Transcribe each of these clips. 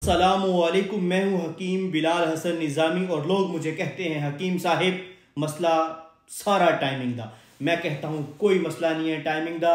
अस्सलामुअलैकुम। मैं हूँ हकीम बिलाल हसन निज़ामी और लोग मुझे कहते हैं हकीम साहिब मसला सारा टाइमिंग दा। मैं कहता हूँ कोई मसला नहीं है टाइमिंग दा।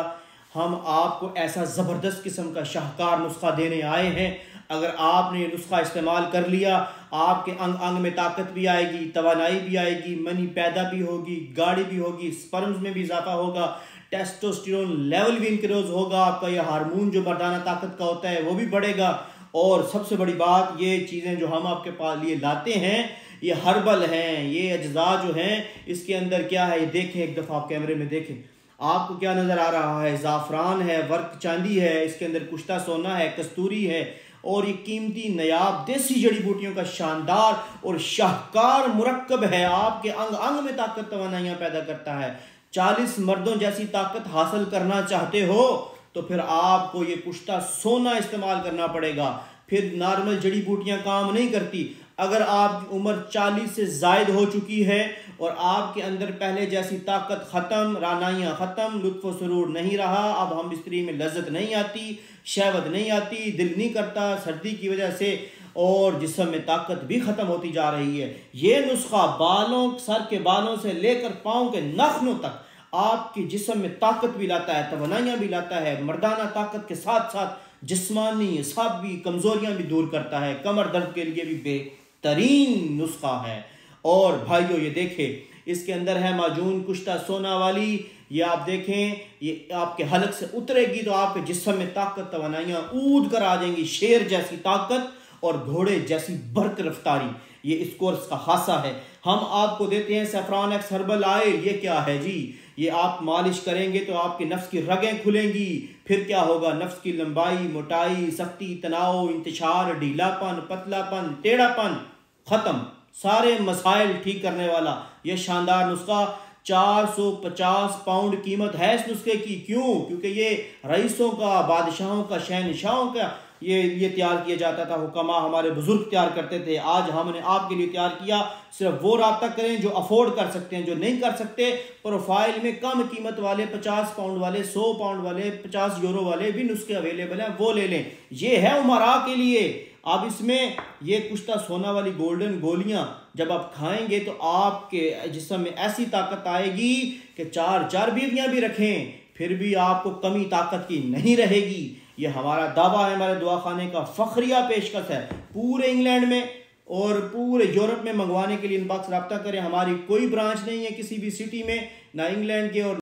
हम आपको ऐसा ज़बरदस्त किस्म का शाहकार नुस्खा देने आए हैं। अगर आपने ये नुस्खा इस्तेमाल कर लिया, आपके अंग अंग में ताकत भी आएगी, तवानाई भी आएगी, मनी पैदा भी होगी, गाढ़ी भी होगी, स्पर्म्स में भी इजाफा होगा, टेस्टोस्टेरोन लेवल भी इंक्रीज होगा, आपका ये हार्मोन जो मर्दाना ताकत का होता है वो भी बढ़ेगा। और सबसे बड़ी बात, ये चीज़ें जो हम आपके पास लिए लाते हैं ये हर्बल हैं, ये अज्जा जो हैं इसके अंदर क्या है ये देखें, एक दफ़ा आप कैमरे में देखें, आपको क्या नज़र आ रहा है? ज़ाफ़रान है, वर्क चांदी है, इसके अंदर कुश्ता सोना है, कस्तूरी है और ये कीमती नयाब देसी जड़ी बूटियों का शानदार और शाहकार मुरक्कब है। आपके अंग अंग में ताकत तवानाइयाँ पैदा करता है। 40 मर्दों जैसी ताकत हासिल करना चाहते हो तो फिर आपको ये कुश्ता सोना इस्तेमाल करना पड़ेगा। फिर नॉर्मल जड़ी बूटियां काम नहीं करती। अगर आपकी उम्र 40 से जायद हो चुकी है और आपके अंदर पहले जैसी ताकत ख़त्म, रानाइयाँ ख़त्म, लुत्फ़ सुरूर नहीं रहा, अब हम बिस्तरी में लज्जत नहीं आती, शहवत नहीं आती, दिल नहीं करता सर्दी की वजह से और जिस्म में ताकत भी ख़त्म होती जा रही है, ये नुस्खा बालों, सर के बालों से लेकर पाँव के नाखूनों तक आपके जिस्म में ताकत भी लाता है, तवानाइयाँ भी लाता है, मर्दाना ताकत के साथ साथ जिस्मानी असाबी कमज़ोरियाँ भी दूर करता है, कमर दर्द के लिए भी बेहतरीन नुस्खा है। और भाइयों ये देखें, इसके अंदर है माजून कुश्ता सोना वाली, ये आप देखें, ये आपके हलक से उतरेगी तो आपके जिस्म में ताकत तवानाइयाँ ऊद कर आ जाएंगी, शेर जैसी ताकत और घोड़े जैसी बर्क रफ्तारी। ये इस कोर्स का खासा है। हम आपको देते हैं सैफरान एक्स हर्बल ऑयल। ये क्या है जी? ये आप मालिश करेंगे तो आपके नफ्स की रगें खुलेंगी। फिर क्या होगा? नफ्स की लंबाई, मोटाई, सख्ती, तनाव, इंतशार, ढीलापन, पतलापन, टेढ़ापन खत्म। सारे मसाइल ठीक करने वाला ये शानदार नुस्खा। 450 पाउंड कीमत है इस नुस्खे की। क्यों? क्योंकि ये रईसों का, बादशाहों का, शहनशाहों का ये तैयार किया जाता था। हुक्मा हमारे बुजुर्ग तैयार करते थे। आज हमने आपके लिए तैयार किया। सिर्फ वो राब्ता करें जो अफोर्ड कर सकते हैं। जो नहीं कर सकते, प्रोफाइल में कम कीमत वाले 50 पाउंड वाले, 100 पाउंड वाले, 50 यूरो वाले भी नुस्खे अवेलेबल हैं, वो ले लें। ये है उमरा के लिए। अब इसमें ये कुश्ता सोना वाली गोल्डन गोलियां जब आप खाएंगे तो आपके जिस्म में ऐसी ताकत आएगी कि 4 बीवियां भी रखें फिर भी आपको कमी ताकत की नहीं रहेगी। ये हमारा दावा है, हमारे दुआखाने का फखरिया पेशकश है। पूरे इंग्लैंड में और पूरे यूरोप में मंगवाने के लिए इनबॉक्स रब्ता करें। हमारी कोई ब्रांच नहीं है किसी भी सिटी में, ना इंग्लैंड के और